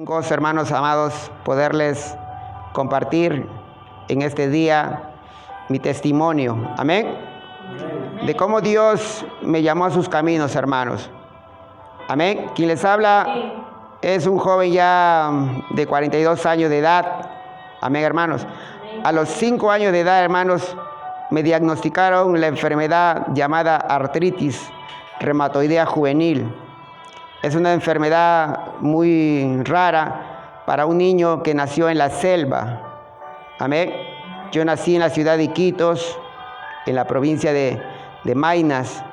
Un gozo, hermanos amados, poderles compartir en este día mi testimonio, amén, de cómo Dios me llamó a sus caminos, hermanos, amén. Quien les habla es un joven ya de 42 años de edad, amén, hermanos. A los 5 años de edad, hermanos, me diagnosticaron la enfermedad llamada artritis reumatoidea juvenil. Es una enfermedad muy rara para un niño que nació en la selva. Amén. Yo nací en la ciudad de Iquitos, en la provincia de Maynas,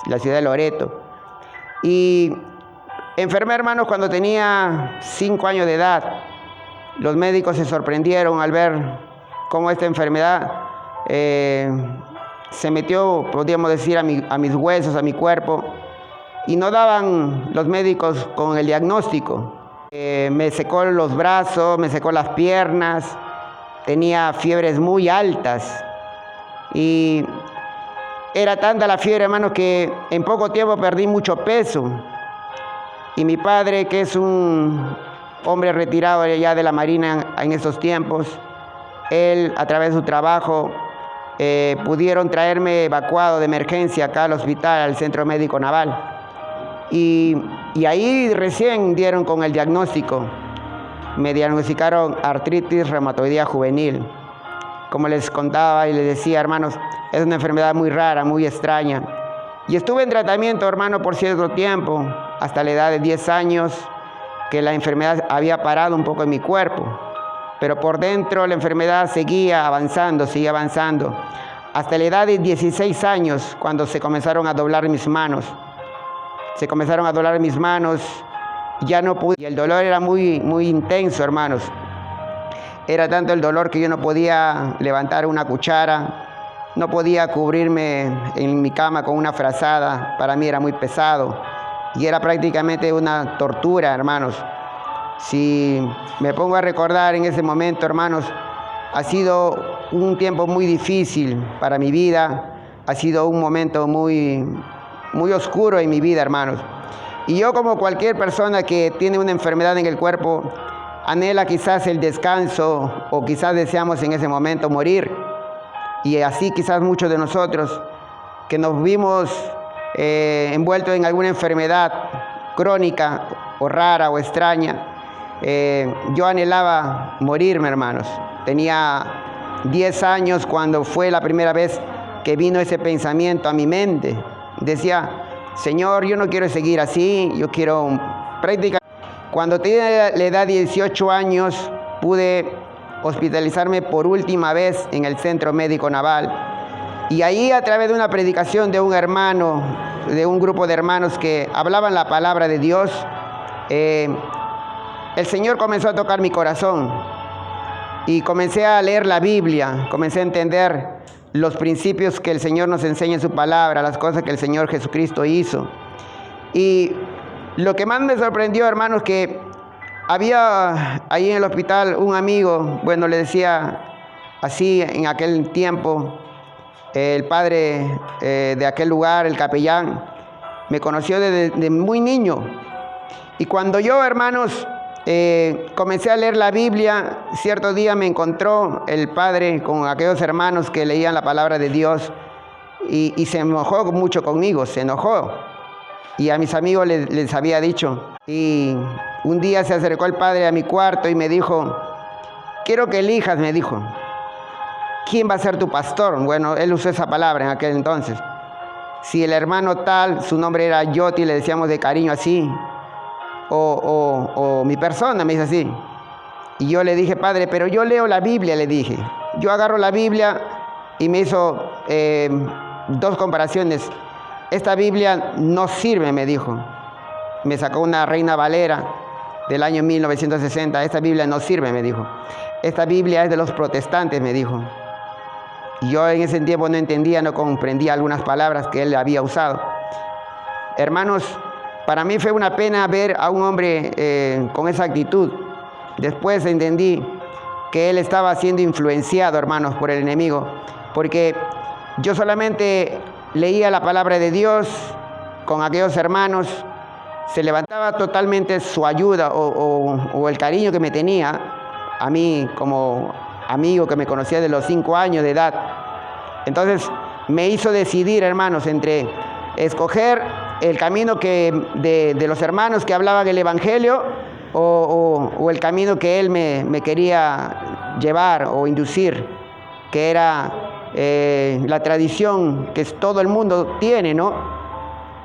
la ciudad de Loreto. Y enfermé, hermanos, cuando tenía 5 años de edad. Los médicos se sorprendieron al ver cómo esta enfermedad se metió, podríamos decir, a mis huesos, a mi cuerpo. Y no daban los médicos con el diagnóstico. Me secó los brazos, me secó las piernas, tenía fiebres muy altas. Y era tanta la fiebre, hermanos, que en poco tiempo perdí mucho peso. Y mi padre, que es un hombre retirado ya de la Marina en esos tiempos, él, a través de su trabajo, pudieron traerme evacuado de emergencia acá al hospital, al Centro Médico Naval. Y ahí recién dieron con el diagnóstico. Me diagnosticaron artritis reumatoidea juvenil. Como les contaba y les decía, hermanos, es una enfermedad muy rara, muy extraña. Y estuve en tratamiento, hermano, por cierto tiempo, hasta la edad de 10 años, que la enfermedad había parado un poco en mi cuerpo. Pero por dentro la enfermedad seguía avanzando, hasta la edad de 16 años, cuando se comenzaron a doblar mis manos. Ya no pude, y el dolor era muy intenso, hermanos. Era tanto el dolor que yo no podía levantar una cuchara, no podía cubrirme en mi cama con una frazada, para mí era muy pesado, y era prácticamente una tortura, hermanos. Si me pongo a recordar en ese momento, hermanos, ha sido un tiempo muy difícil para mi vida, ha sido un momento muy oscuro en mi vida, hermanos. Y yo, como cualquier persona que tiene una enfermedad en el cuerpo, anhela quizás el descanso, o quizás deseamos en ese momento morir. Y así quizás muchos de nosotros que nos vimos envueltos en alguna enfermedad crónica o rara o extraña, yo anhelaba morirme, hermanos. Tenía 10 años cuando fue la primera vez que vino ese pensamiento a mi mente. Decía, Señor, yo no quiero seguir así, yo quiero practicar. Cuando tenía la edad de 18 años, pude hospitalizarme por última vez en el Centro Médico Naval. Y ahí, a través de una predicación de un hermano, de un grupo de hermanos que hablaban la palabra de Dios, el Señor comenzó a tocar mi corazón. Y comencé a leer la Biblia, comencé a entender los principios que el Señor nos enseña en su palabra, las cosas que el Señor Jesucristo hizo. Y lo que más me sorprendió, hermanos, que había ahí en el hospital un amigo, bueno, le decía así en aquel tiempo, el padre de aquel lugar, el capellán, me conoció desde muy niño. Y cuando yo, hermanos, comencé a leer la Biblia, cierto día me encontró el padre con aquellos hermanos que leían la palabra de Dios y se enojó mucho conmigo, se enojó. Y a mis amigos les había dicho. Y un día se acercó el padre a mi cuarto y me dijo, quiero que elijas, me dijo, ¿quién va a ser tu pastor? Bueno, él usó esa palabra en aquel entonces. Si el hermano tal, su nombre era Yoti, le decíamos de cariño así, o mi persona, me dice así. Y yo le dije, padre, pero yo leo la Biblia, le dije. Yo agarro la Biblia y me hizo 2 comparaciones. Esta Biblia no sirve, me dijo. Me sacó una Reina Valera del año 1960. Esta Biblia no sirve, me dijo. Esta Biblia es de los protestantes, me dijo. Y yo en ese tiempo no entendía, no comprendía algunas palabras que él había usado. Hermanos, para mí fue una pena ver a un hombre con esa actitud. Después entendí que él estaba siendo influenciado, hermanos, por el enemigo, porque yo solamente leía la palabra de Dios con aquellos hermanos, se levantaba totalmente su ayuda o el cariño que me tenía a mí como amigo que me conocía de los 5 años de edad. Entonces me hizo decidir, hermanos, entre escoger el camino de los hermanos que hablaban el Evangelio o el camino que él me quería llevar o inducir, que era la tradición que todo el mundo tiene, ¿no?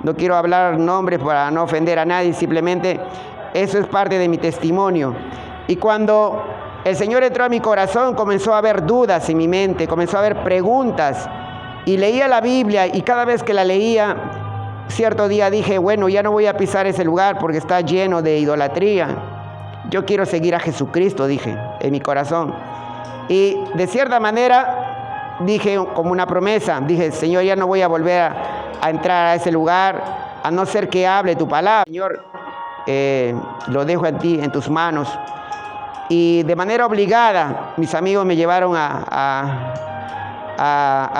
No quiero hablar nombres para no ofender a nadie, simplemente eso es parte de mi testimonio. Y cuando el Señor entró a mi corazón, comenzó a haber dudas en mi mente, comenzó a haber preguntas. Y leía la Biblia y cada vez que la leía, cierto día dije, bueno, ya no voy a pisar ese lugar porque está lleno de idolatría. Yo quiero seguir a Jesucristo, dije, en mi corazón. Y de cierta manera dije como una promesa, dije, Señor, ya no voy a volver a entrar a ese lugar, a no ser que hable tu palabra. Señor, lo dejo en ti, en tus manos. Y de manera obligada, mis amigos me llevaron a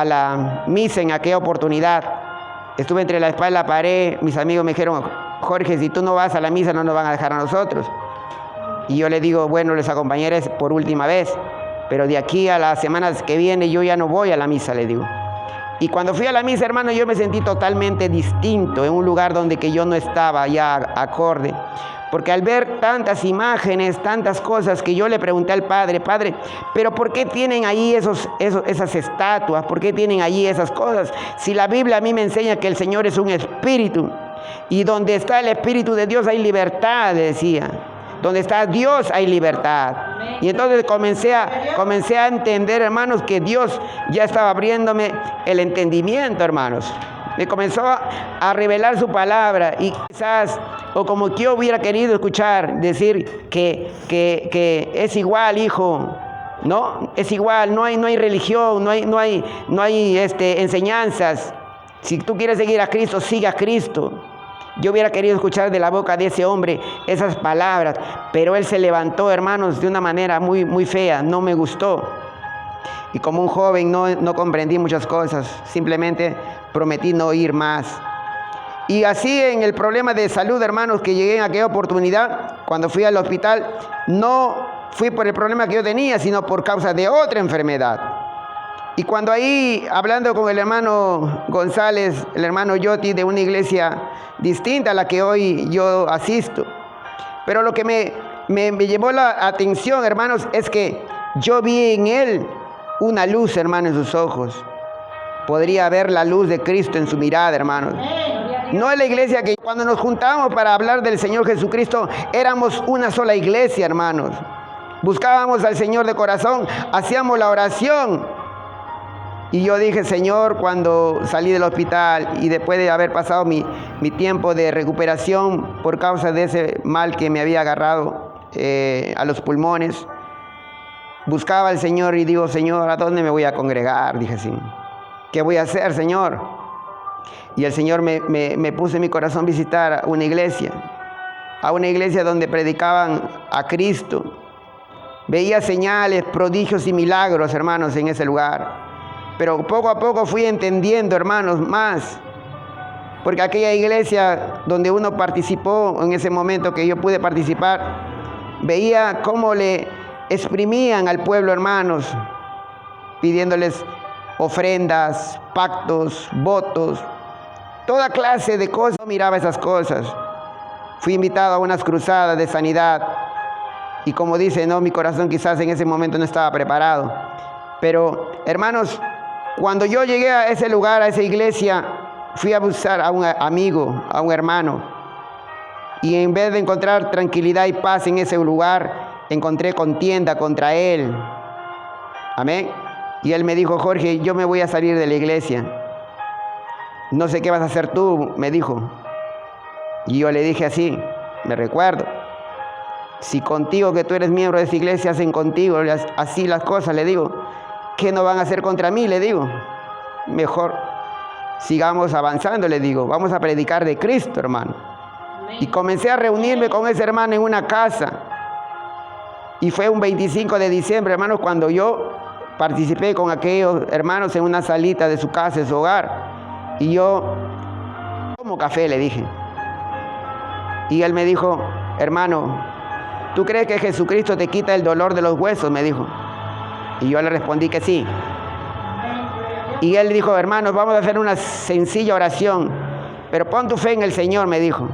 la misa en aquella oportunidad. Estuve entre la espada y la pared. Mis amigos me dijeron, Jorge, si tú no vas a la misa, no nos van a dejar a nosotros. Y yo le digo, bueno, les acompañaré por última vez, pero de aquí a las semanas que viene yo ya no voy a la misa, le digo. Y cuando fui a la misa, hermano, yo me sentí totalmente distinto, en un lugar donde que yo no estaba ya acorde. Porque al ver tantas imágenes, tantas cosas, que yo le pregunté al Padre, ¿pero por qué tienen ahí esas estatuas? ¿Por qué tienen ahí esas cosas? Si la Biblia a mí me enseña que el Señor es un espíritu, y donde está el Espíritu de Dios hay libertad, decía. Donde está Dios hay libertad. Y entonces comencé a entender, hermanos, que Dios ya estaba abriéndome el entendimiento, hermanos. Me comenzó a revelar su palabra y quizás, o como que yo hubiera querido escuchar, decir que es igual, hijo, ¿no? Es igual, no hay religión, no hay enseñanzas. Si tú quieres seguir a Cristo, siga a Cristo. Yo hubiera querido escuchar de la boca de ese hombre esas palabras, pero él se levantó, hermanos, de una manera muy, muy fea, no me gustó. Y como un joven no comprendí muchas cosas, simplemente prometí no ir más. Y así en el problema de salud, hermanos, que llegué en aquella oportunidad, cuando fui al hospital, no fui por el problema que yo tenía, sino por causa de otra enfermedad. Y cuando ahí, hablando con el hermano González, el hermano Yoti, de una iglesia distinta a la que hoy yo asisto, pero lo que me llevó la atención, hermanos, es que yo vi en él una luz, hermano, en sus ojos. Podría ver la luz de Cristo en su mirada, hermanos. No es la iglesia que cuando nos juntamos para hablar del Señor Jesucristo, éramos una sola iglesia, hermanos. Buscábamos al Señor de corazón, hacíamos la oración. Y yo dije, Señor, cuando salí del hospital y después de haber pasado mi tiempo de recuperación por causa de ese mal que me había agarrado a los pulmones, buscaba al Señor y digo, Señor, ¿a dónde me voy a congregar? Dije así, ¿qué voy a hacer, Señor? Y el Señor me puso en mi corazón visitar a una iglesia donde predicaban a Cristo. Veía señales, prodigios y milagros, hermanos, en ese lugar. Pero poco a poco fui entendiendo, hermanos, más. Porque aquella iglesia donde uno participó, en ese momento que yo pude participar, veía cómo le exprimían al pueblo, hermanos, pidiéndoles ofrendas, pactos, votos, toda clase de cosas. Yo miraba esas cosas. Fui invitado a unas cruzadas de sanidad. Y como dice, no, mi corazón quizás en ese momento no estaba preparado. Pero, hermanos, cuando yo llegué a ese lugar, a esa iglesia, fui a buscar a un amigo, a un hermano. Y en vez de encontrar tranquilidad y paz en ese lugar, encontré contienda contra él. Amén. Y él me dijo, Jorge, yo me voy a salir de la iglesia. No sé qué vas a hacer tú, me dijo. Y yo le dije así, me recuerdo. Si contigo, que tú eres miembro de esa iglesia, hacen contigo así las cosas, le digo, ¿qué no van a hacer contra mí? Le digo, mejor sigamos avanzando, le digo, vamos a predicar de Cristo, hermano. Y comencé a reunirme con ese hermano en una casa. Y fue un 25 de diciembre, hermanos, cuando yo participé con aquellos hermanos en una salita de su casa, de su hogar. Y yo tomo café, le dije. Y él me dijo, hermano, ¿tú crees que Jesucristo te quita el dolor de los huesos? Me dijo. Y yo le respondí que sí. Y él dijo, hermanos, vamos a hacer una sencilla oración, pero pon tu fe en el Señor, me dijo.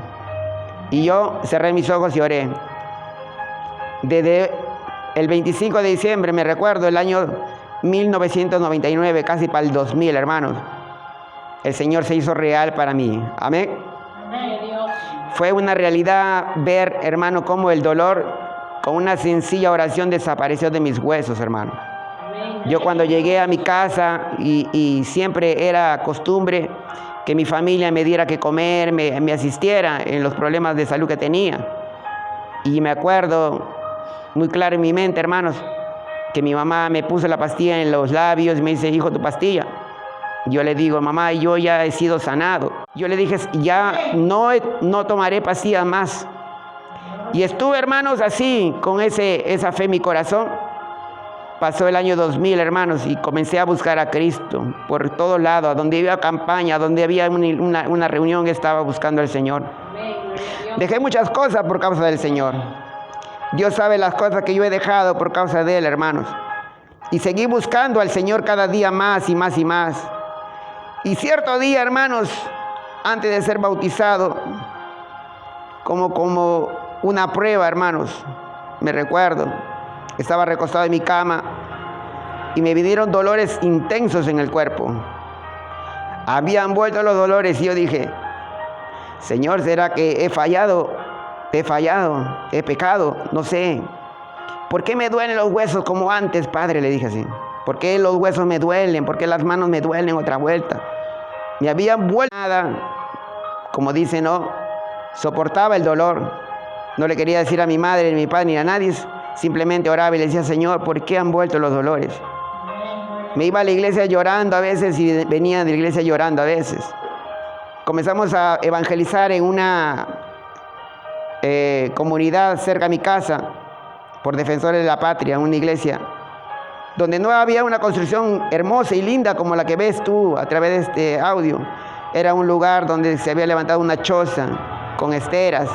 Y yo cerré mis ojos y oré. Desde el 25 de diciembre, me recuerdo, el año 1999, casi para el 2000, hermanos, el Señor se hizo real para mí. Amén. Fue una realidad ver, hermano, cómo el dolor, con una sencilla oración, desapareció de mis huesos, hermano. Yo cuando llegué a mi casa, y siempre era costumbre que mi familia me diera que comer, me asistiera en los problemas de salud que tenía. Y me acuerdo muy claro en mi mente, hermanos, que mi mamá me puso la pastilla en los labios y me dice, hijo, tu pastilla. Yo le digo, mamá, yo ya he sido sanado. Yo le dije, ya no tomaré pastillas más. Y estuve, hermanos, así, con esa fe en mi corazón. Pasó el año 2000, hermanos, y comencé a buscar a Cristo por todos lados, a donde había campaña, a donde había una reunión, estaba buscando al Señor. Dejé muchas cosas por causa del Señor. Dios sabe las cosas que yo he dejado por causa de Él, hermanos. Y seguí buscando al Señor cada día más y más y más. Y cierto día, hermanos, antes de ser bautizado, como una prueba, hermanos, me recuerdo, estaba recostado en mi cama y me vinieron dolores intensos en el cuerpo. Habían vuelto los dolores y yo dije, Señor, ¿será que he fallado? He pecado, no sé. ¿Por qué me duelen los huesos como antes, Padre? Le dije así. ¿Por qué los huesos me duelen? ¿Por qué las manos me duelen otra vuelta? Me habían vuelto nada, como dice, no soportaba el dolor. No le quería decir a mi madre, ni a mi padre, ni a nadie. Simplemente oraba y le decía, Señor, ¿por qué han vuelto los dolores? Me iba a la iglesia llorando a veces y venía de la iglesia llorando a veces. Comenzamos a evangelizar en una comunidad cerca de mi casa, por Defensores de la Patria, una iglesia, donde no había una construcción hermosa y linda como la que ves tú a través de este audio. Era un lugar donde se había levantado una choza con esteras,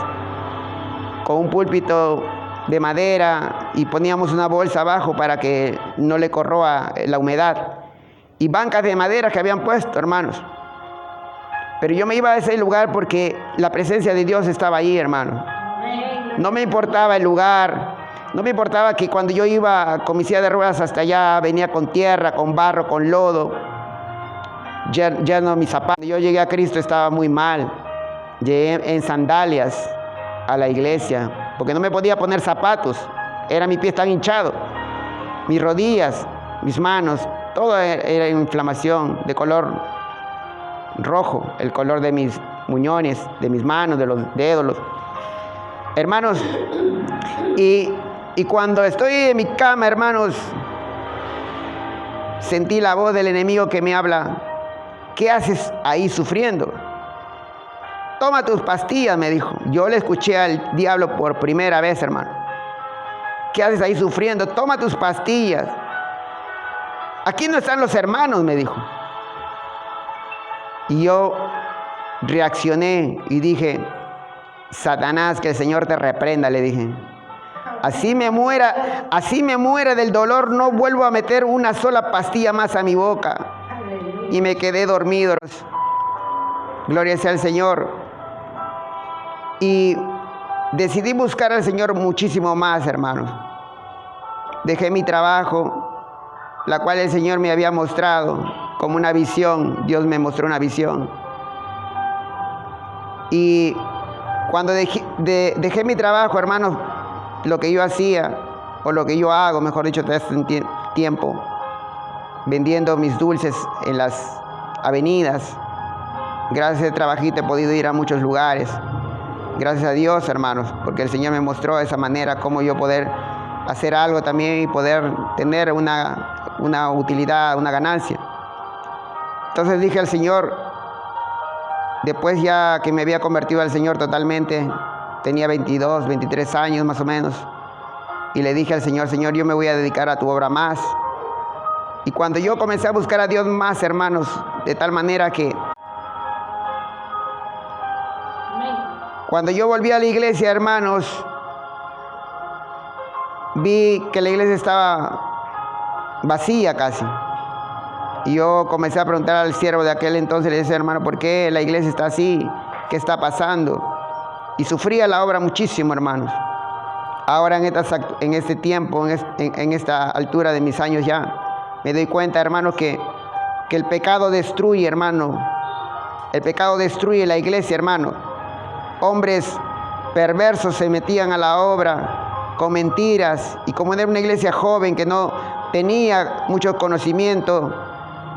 con un púlpito de madera, y poníamos una bolsa abajo para que no le corroa la humedad, y bancas de madera que habían puesto, hermanos. Pero yo me iba a ese lugar porque la presencia de Dios estaba ahí, hermano. No me importaba el lugar, no me importaba que cuando yo iba con mi silla de ruedas hasta allá, venía con tierra, con barro, con lodo, ya no mis zapatos. Yo llegué a Cristo, estaba muy mal. Llegué en sandalias a la iglesia, porque no me podía poner zapatos, era mi pie tan hinchado, mis rodillas, mis manos, todo era inflamación de color rojo, el color de mis muñones, de mis manos, de los dedos, hermanos. Y cuando estoy en mi cama, hermanos, sentí la voz del enemigo que me habla. ¿Qué haces ahí sufriendo? Toma tus pastillas, me dijo. Yo le escuché al diablo por primera vez, hermano. ¿Qué haces ahí sufriendo? Toma tus pastillas. Aquí no están los hermanos, me dijo. Y yo reaccioné y dije, Satanás, que el Señor te reprenda, le dije. Así me muera del dolor, no vuelvo a meter una sola pastilla más a mi boca. Y me quedé dormido. Gloria sea al Señor. Y decidí buscar al Señor muchísimo más, hermanos. Dejé mi trabajo, la cual el Señor me había mostrado como una visión. Dios me mostró una visión. Y cuando dejé mi trabajo, hermanos, lo que yo hacía, o lo que yo hago, mejor dicho, desde este tiempo, vendiendo mis dulces en las avenidas. Gracias a ese trabajito he podido ir a muchos lugares. Gracias a Dios, hermanos, porque el Señor me mostró de esa manera cómo yo poder hacer algo también y poder tener una utilidad, una ganancia. Entonces dije al Señor, después ya que me había convertido al Señor totalmente, tenía 22, 23 años más o menos, y le dije al Señor, Señor, yo me voy a dedicar a tu obra más. Y cuando yo comencé a buscar a Dios más, hermanos, de tal manera que Cuando yo volví a la iglesia, hermanos, vi que la iglesia estaba vacía casi. Y yo comencé a preguntar al siervo de aquel entonces, le dije, hermano, ¿por qué la iglesia está así? ¿Qué está pasando? Y sufría la obra muchísimo, hermanos. Ahora en este tiempo, en esta altura de mis años ya, me doy cuenta, hermanos, que el pecado destruye, hermano. El pecado destruye la iglesia, hermano. Hombres perversos se metían a la obra con mentiras, y como era una iglesia joven que no tenía mucho conocimiento,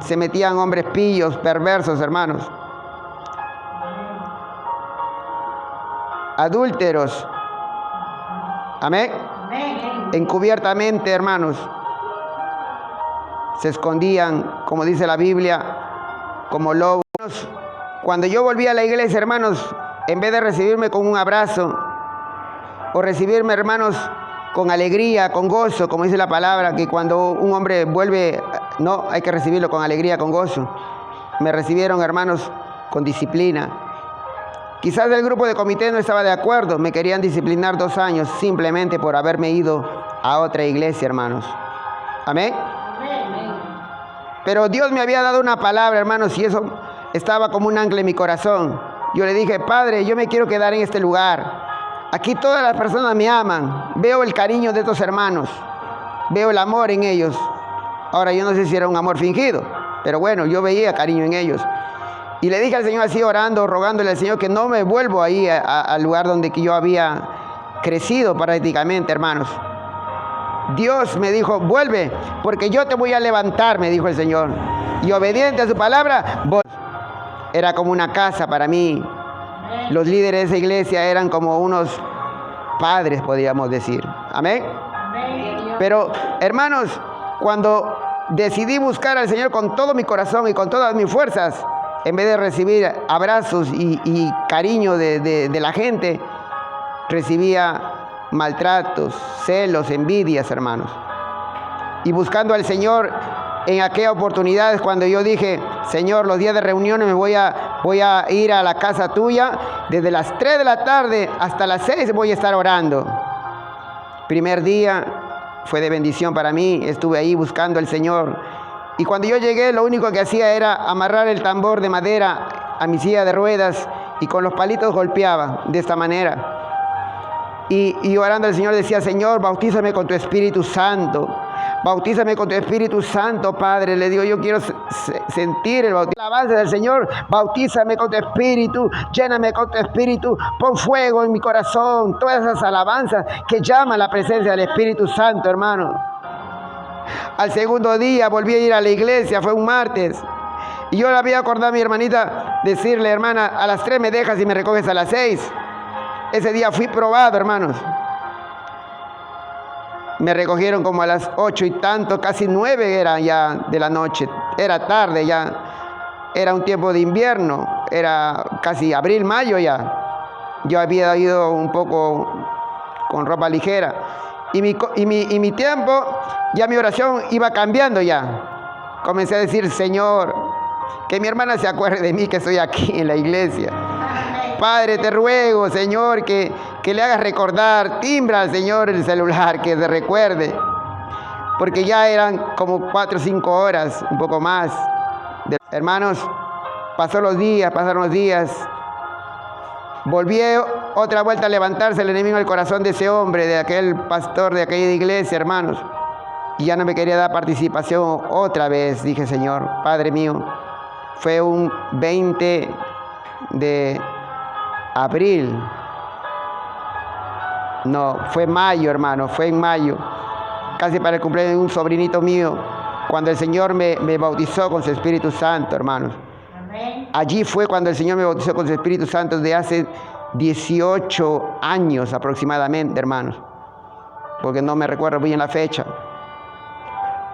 se metían hombres pillos, perversos, hermanos. Adúlteros. Amén. Encubiertamente, hermanos, se escondían, como dice la Biblia, como lobos. Cuando yo volví a la iglesia, hermanos, en vez de recibirme con un abrazo, o recibirme, hermanos, con alegría, con gozo, como dice la palabra, que cuando un hombre vuelve, no, hay que recibirlo con alegría, con gozo. Me recibieron, hermanos, con disciplina. Quizás el grupo de comité no estaba de acuerdo, me querían disciplinar 2 años simplemente por haberme ido a otra iglesia, hermanos. Amén. Pero Dios me había dado una palabra, hermanos, y eso estaba como un ancla en mi corazón. Yo le dije, Padre, yo me quiero quedar en este lugar. Aquí todas las personas me aman. Veo el cariño de estos hermanos. Veo el amor en ellos. Ahora, yo no sé si era un amor fingido, pero bueno, yo veía cariño en ellos. Y le dije al Señor así, orando, rogándole al Señor que no me vuelvo ahí al lugar donde yo había crecido prácticamente, hermanos. Dios me dijo, vuelve, porque yo te voy a levantar, me dijo el Señor. Y obediente a su palabra, era como una casa para mí. Los líderes de esa iglesia eran como unos padres, podríamos decir. Amén. Pero, hermanos, cuando decidí buscar al Señor con todo mi corazón y con todas mis fuerzas, en vez de recibir abrazos y cariño de la gente, recibía maltratos, celos, envidias, hermanos. Y buscando al Señor en aquellas oportunidades, cuando yo dije, Señor, los días de reuniones me voy a ir a la casa tuya, desde las 3 de la tarde hasta las 6 voy a estar orando. Primer día fue de bendición para mí, estuve ahí buscando al Señor. Y cuando yo llegué, lo único que hacía era amarrar el tambor de madera a mi silla de ruedas y con los palitos golpeaba de esta manera. Y orando al Señor decía, Señor, bautízame con tu Espíritu Santo. Bautízame con tu Espíritu Santo, Padre. Le digo, yo quiero sentir el bautismo. La alabanza del Señor, bautízame con tu Espíritu, lléname con tu Espíritu, pon fuego en mi corazón. Todas esas alabanzas que llaman la presencia del Espíritu Santo, hermano. Al segundo día volví a ir a la iglesia, fue un martes. Y yo le había acordado a mi hermanita decirle, hermana, a las 3 me dejas y me recoges a las 6. Ese día fui probado, hermanos. Me recogieron como a las 8 y tanto, casi 9 era ya de la noche. Era tarde ya. Era un tiempo de invierno. Era casi abril, mayo ya. Yo había ido un poco con ropa ligera. Y mi tiempo, ya mi oración iba cambiando ya. Comencé a decir, Señor, que mi hermana se acuerde de mí que estoy aquí en la iglesia. Padre, te ruego, Señor, que le hagas recordar, timbra al Señor el celular, que se recuerde. Porque ya eran como 4 o 5 horas, un poco más. Hermanos, pasaron los días. Volví otra vuelta a levantarse el enemigo del corazón de ese hombre, de aquel pastor, de aquella iglesia, hermanos. Y ya no me quería dar participación otra vez. Dije, Señor, Padre mío, fue un 20 de abril. No, fue mayo, hermano, fue en mayo. Casi para el cumpleaños de un sobrinito mío, cuando el Señor me bautizó con su Espíritu Santo, hermanos. Allí fue cuando el Señor me bautizó con su Espíritu Santo de hace 18 años aproximadamente, hermanos. Porque no me recuerdo bien la fecha.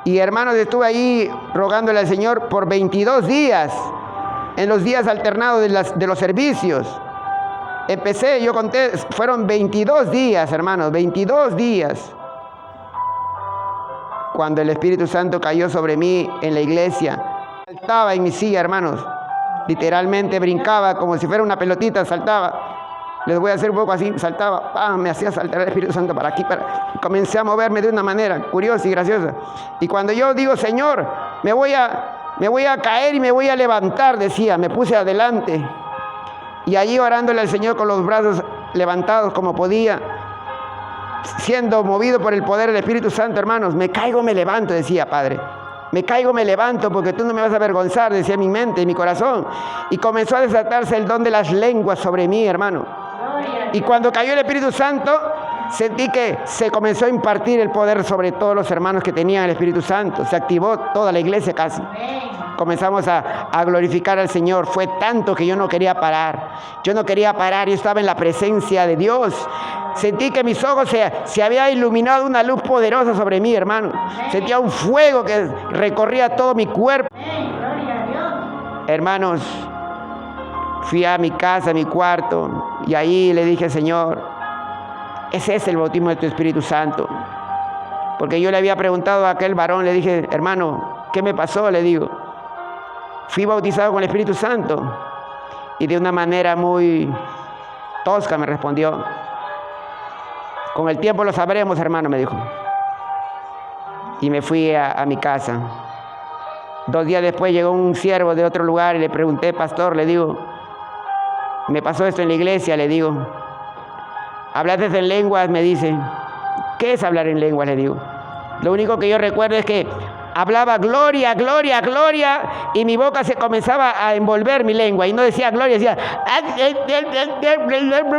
Y hermanos, estuve ahí rogándole al Señor por 22 días, en los días alternados de los servicios. Empecé, yo conté, fueron 22 días, hermanos, 22 días. Cuando el Espíritu Santo cayó sobre mí en la iglesia, saltaba en mi silla, hermanos. Literalmente brincaba como si fuera una pelotita, saltaba. Les voy a hacer un poco así, saltaba, me hacía saltar el Espíritu Santo para aquí, comencé a moverme de una manera curiosa y graciosa. Y cuando yo digo, Señor, me voy a caer y me voy a levantar, decía, me puse adelante. Y allí orándole al Señor con los brazos levantados como podía, siendo movido por el poder del Espíritu Santo, hermanos, me caigo, me levanto, decía, Padre. Me caigo, me levanto, porque tú no me vas a avergonzar, decía mi mente y mi corazón. Y comenzó a desatarse el don de las lenguas sobre mí, hermano. Y cuando cayó el Espíritu Santo, sentí que se comenzó a impartir el poder sobre todos los hermanos que tenían el Espíritu Santo. Se activó toda la iglesia casi. Comenzamos a glorificar al Señor. Fue tanto que yo no quería parar. Yo estaba en la presencia de Dios. Sentí que mis ojos se había iluminado una luz poderosa sobre mí, hermano. Sentía un fuego que recorría todo mi cuerpo. Hermanos, fui a mi casa, a mi cuarto, y ahí le dije, Señor, ese es el bautismo de tu Espíritu Santo. Porque yo le había preguntado a aquel varón, le dije, hermano, ¿qué me pasó? Le digo, fui bautizado con el Espíritu Santo. Y de una manera muy tosca me respondió, con el tiempo lo sabremos, hermano, me dijo. Y me fui a mi casa. 2 días después llegó un siervo de otro lugar y le pregunté, pastor, le digo, me pasó esto en la iglesia, le digo. ¿Hablaste en lenguas? Me dice. ¿Qué es hablar en lenguas? Le digo. Lo único que yo recuerdo es que hablaba gloria, gloria, gloria, y mi boca se comenzaba a envolver mi lengua, y no decía gloria, decía,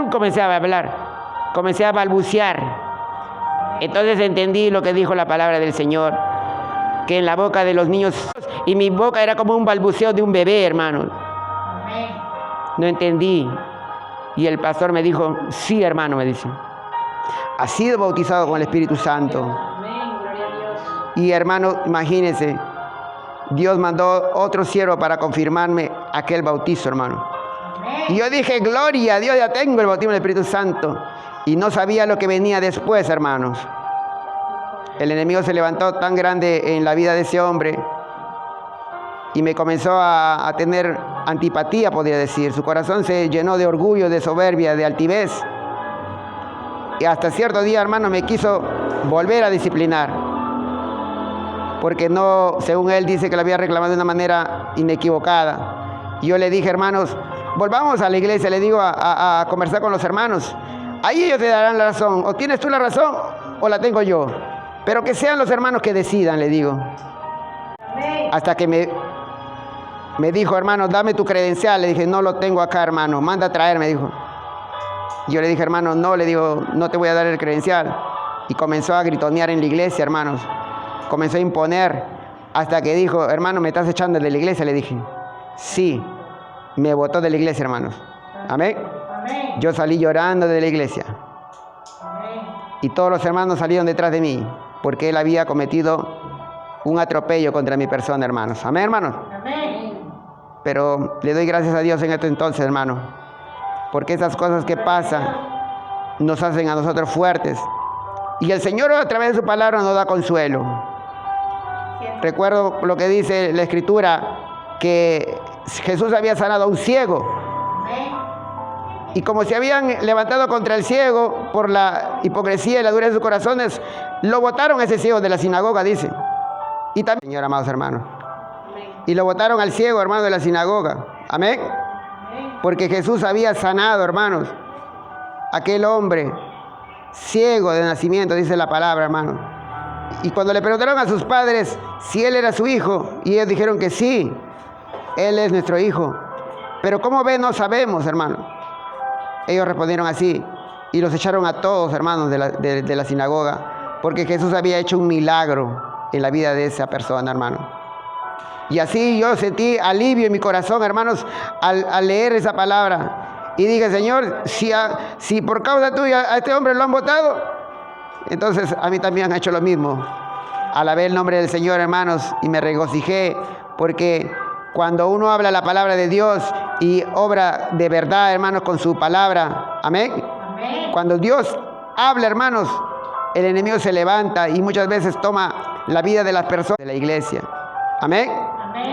comenzaba a hablar. Comencé a balbucear. Entonces entendí lo que dijo la palabra del Señor, que en la boca de los niños, y mi boca era como un balbuceo de un bebé, hermano. No entendí. Y el pastor me dijo, sí, hermano, me dice, has sido bautizado con el Espíritu Santo. Y hermano, imagínense, Dios mandó otro siervo para confirmarme aquel bautizo, hermano. Y yo dije, gloria a Dios, ya tengo el bautismo del Espíritu Santo. Y no sabía lo que venía después, hermanos. El enemigo se levantó tan grande en la vida de ese hombre y me comenzó a tener antipatía, podría decir. Su corazón se llenó de orgullo, de soberbia, de altivez. Y hasta cierto día, hermano, me quiso volver a disciplinar. Porque no, según él, dice que lo había reclamado de una manera inequivocada. Y yo le dije, hermanos, volvamos a la iglesia, le digo, a conversar con los hermanos. Ahí ellos te darán la razón. O tienes tú la razón o la tengo yo. Pero que sean los hermanos que decidan, le digo. Hasta que me dijo, hermano, dame tu credencial. Le dije, no lo tengo acá, hermano. Manda a traer, me dijo. Yo le dije, hermano, no, le digo, no te voy a dar el credencial. Y comenzó a gritonear en la iglesia, hermanos. Comenzó a imponer. Hasta que dijo, hermano, ¿me estás echando de la iglesia? Le dije, sí. Me botó de la iglesia, hermanos. Amén. Yo salí llorando de la iglesia. Y todos los hermanos salieron detrás de mí, porque él había cometido un atropello contra mi persona, hermanos. Amén, hermanos. Pero le doy gracias a Dios en este entonces, hermano, porque esas cosas que pasan nos hacen a nosotros fuertes. Y el Señor, a través de su palabra, nos da consuelo. Recuerdo lo que dice la Escritura, que Jesús había sanado a un ciego. Y como se habían levantado contra el ciego por la hipocresía y la dureza de sus corazones, lo botaron a ese ciego de la sinagoga, dice. Y también, Señor, amados hermanos. Y lo botaron al ciego, hermano, de la sinagoga. Amén. Porque Jesús había sanado, hermanos, aquel hombre ciego de nacimiento, dice la palabra, hermano. Y cuando le preguntaron a sus padres si él era su hijo, y ellos dijeron que sí, él es nuestro hijo. Pero cómo ve, no sabemos, hermano. Ellos respondieron así y los echaron a todos, hermanos, de la sinagoga, porque Jesús había hecho un milagro en la vida de esa persona, hermano. Y así yo sentí alivio en mi corazón, hermanos, al leer esa palabra. Y dije, Señor, si por causa tuya a este hombre lo han botado, entonces a mí también han hecho lo mismo. Alabé el nombre del Señor, hermanos, y me regocijé, porque cuando uno habla la palabra de Dios y obra de verdad, hermanos, con su palabra, amén. Cuando Dios habla, hermanos, el enemigo se levanta y muchas veces toma la vida de las personas de la iglesia. Amén.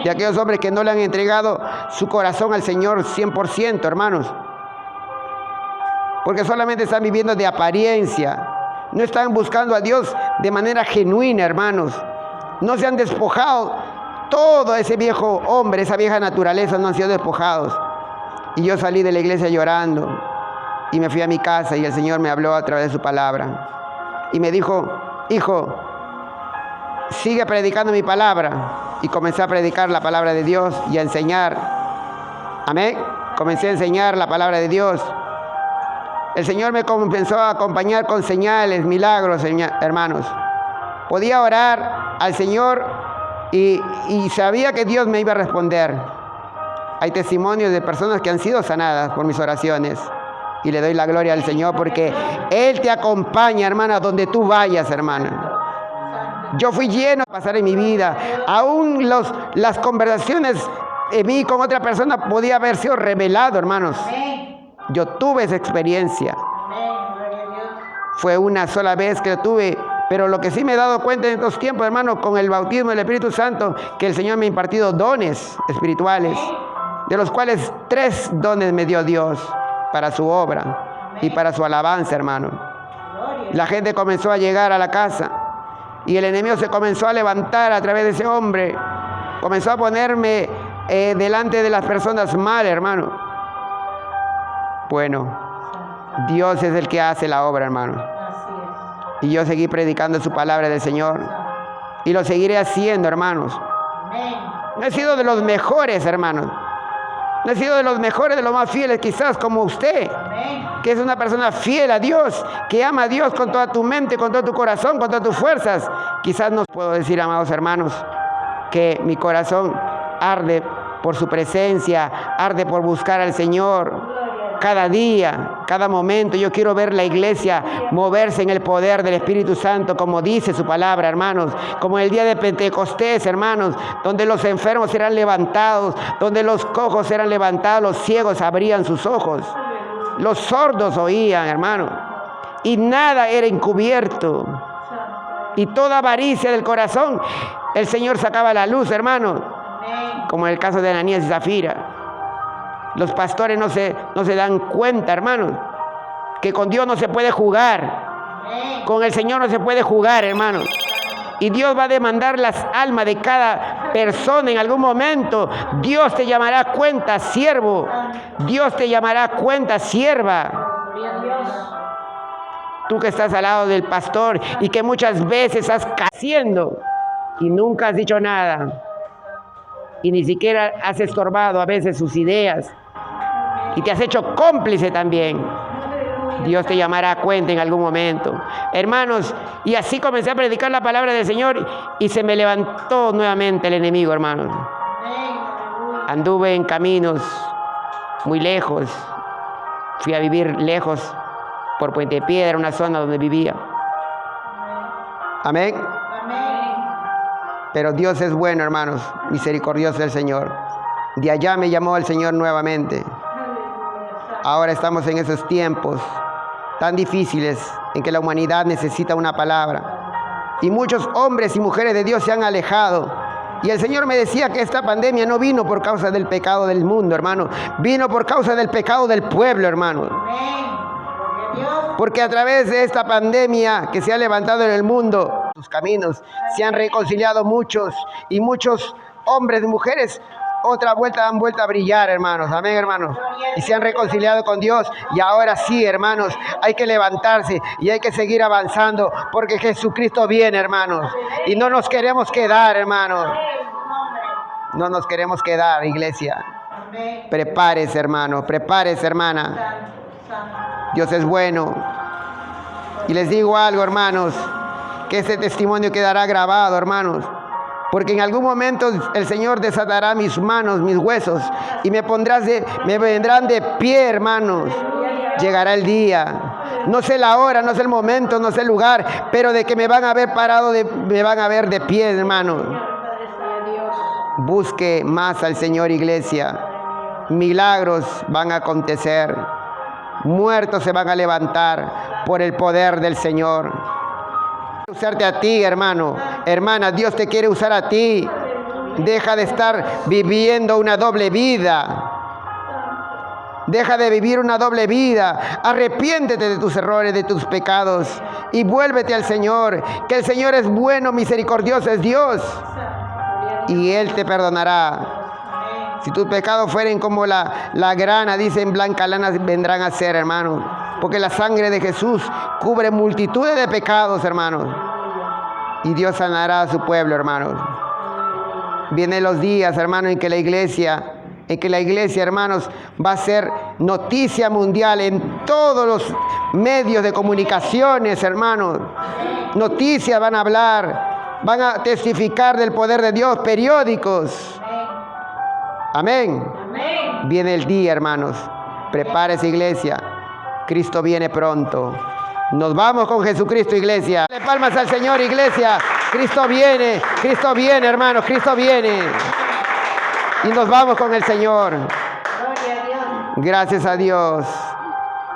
De aquellos hombres que no le han entregado su corazón al Señor 100%, hermanos. porque solamente están viviendo de apariencia. No están buscando a Dios de manera genuina, hermanos. No se han despojado. Todo ese viejo hombre, esa vieja naturaleza no han sido despojados. Y yo salí de la iglesia llorando y me fui a mi casa y el Señor me habló a través de su palabra. Y me dijo, hijo, sigue predicando mi palabra. Y comencé a predicar la palabra de Dios y a enseñar. Amén. Comencé a enseñar la palabra de Dios. El Señor me comenzó a acompañar con señales, milagros, hermanos. Podía orar al Señor y sabía que Dios me iba a responder. Hay testimonios de personas que han sido sanadas por mis oraciones. Y le doy la gloria al Señor porque Él te acompaña, hermana, donde tú vayas, hermana. Yo fui lleno de pasar en mi vida. Aún las conversaciones en mí con otra persona podía haber sido revelado, hermanos. Yo tuve esa experiencia. Fue una sola vez que lo tuve, pero lo que sí me he dado cuenta en estos tiempos, hermanos, con el bautismo del Espíritu Santo, que el Señor me ha impartido dones espirituales, de los cuales 3 dones me dio Dios para su obra y para su alabanza, hermano. La gente comenzó a llegar a la casa y el enemigo se comenzó a levantar a través de ese hombre. Comenzó a ponerme delante de las personas mal, hermano. Bueno, Dios es el que hace la obra, hermano. Y yo seguí predicando su palabra del Señor. Y lo seguiré haciendo, hermanos. No he sido de los mejores, hermanos. No he sido de los mejores, de los más fieles, quizás como usted, que es una persona fiel a Dios, que ama a Dios con toda tu mente, con todo tu corazón, con todas tus fuerzas. Quizás no puedo decir, amados hermanos, que mi corazón arde por su presencia, arde por buscar al Señor. Cada día, cada momento, yo quiero ver la iglesia moverse en el poder del Espíritu Santo, como dice su palabra, hermanos, como el día de Pentecostés, hermanos, donde los enfermos serán levantados, donde los cojos serán levantados, los ciegos abrían sus ojos, los sordos oían, hermano, y nada era encubierto, y toda avaricia del corazón, el Señor sacaba a la luz, hermano, como en el caso de Ananías y Zafira. Los pastores no se dan cuenta, hermanos, que con Dios no se puede jugar. Con el Señor no se puede jugar, hermanos. Y Dios va a demandar las almas de cada persona en algún momento. Dios te llamará a cuenta, siervo. Dios te llamará a cuenta, sierva. Tú que estás al lado del pastor y que muchas veces estás haciendo y nunca has dicho nada. Y ni siquiera has estorbado a veces sus ideas. Y te has hecho cómplice también. Dios te llamará a cuenta en algún momento. Hermanos, y así comencé a predicar la palabra del Señor y se me levantó nuevamente el enemigo, hermanos. Anduve en caminos muy lejos. Fui a vivir lejos por Puente Piedra, una zona donde vivía. Amén. Pero Dios es bueno, hermanos, misericordioso es el Señor. De allá me llamó el Señor nuevamente. Ahora estamos en esos tiempos tan difíciles en que la humanidad necesita una palabra. Y muchos hombres y mujeres de Dios se han alejado. Y el Señor me decía que esta pandemia no vino por causa del pecado del mundo, hermano. Vino por causa del pecado del pueblo, hermano. Porque a través de esta pandemia que se ha levantado en el mundo, sus caminos se han reconciliado muchos. Y muchos hombres y mujeres otra vuelta han vuelto a brillar, hermanos. Amén, hermanos. Y se han reconciliado con Dios. Y ahora sí, hermanos, hay que levantarse y hay que seguir avanzando porque Jesucristo viene, hermanos. Y no nos queremos quedar, hermanos. No nos queremos quedar, iglesia. Prepárese, hermano. Prepárese, hermana. Dios es bueno. Y les digo algo, hermanos, que este testimonio quedará grabado, hermanos. Porque en algún momento el Señor desatará mis manos, mis huesos, y me vendrán de pie, hermanos. Llegará el día. No sé la hora, no sé el momento, no sé el lugar, pero de que me van a ver parado, me van a ver de pie, hermanos. Busque más al Señor, iglesia. Milagros van a acontecer. Muertos se van a levantar por el poder del Señor. Usarte a ti, hermano, hermana, Dios te quiere usar a ti. Deja de estar viviendo una doble vida. Deja de vivir una doble vida. Arrepiéntete de tus errores, de tus pecados y vuélvete al Señor, que el Señor es bueno, misericordioso, es Dios, y Él te perdonará. Si tus pecados fueren como la grana, dicen, blanca lana vendrán a ser, hermanos, porque la sangre de Jesús cubre multitudes de pecados, hermanos, y Dios sanará a su pueblo, hermanos. Vienen los días, hermanos, en que la iglesia, hermanos, va a ser noticia mundial en todos los medios de comunicaciones, hermanos. Noticias van a hablar, van a testificar del poder de Dios, periódicos. Amén. Amén. Viene el día, hermanos. Prepárese, iglesia. Cristo viene pronto. Nos vamos con Jesucristo, iglesia. Dale palmas al Señor, iglesia. Cristo viene, hermanos, Cristo viene. Y nos vamos con el Señor. Gloria a Dios. Gracias a Dios.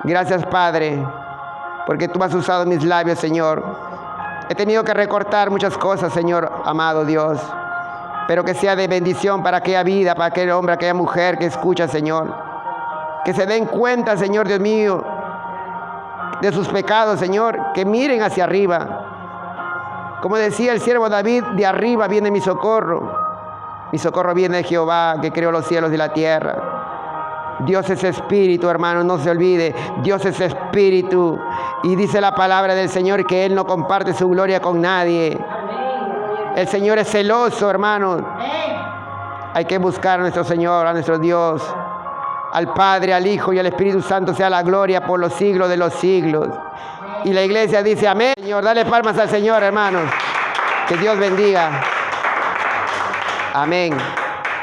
Gracias, Padre, porque tú has usado mis labios, Señor. He tenido que recortar muchas cosas, Señor, amado Dios, pero que sea de bendición para aquella vida, para aquel hombre, aquella mujer que escucha, Señor. Que se den cuenta, Señor Dios mío, de sus pecados, Señor, que miren hacia arriba. Como decía el siervo David, de arriba viene mi socorro. Mi socorro viene de Jehová, que creó los cielos y la tierra. Dios es espíritu, hermano, no se olvide. Dios es espíritu. Y dice la palabra del Señor que Él no comparte su gloria con nadie. El Señor es celoso, hermanos. Hay que buscar a nuestro Señor, a nuestro Dios. Al Padre, al Hijo y al Espíritu Santo sea la gloria por los siglos de los siglos. Y la iglesia dice amén. Señor, dale palmas al Señor, hermanos. Que Dios bendiga. Amén.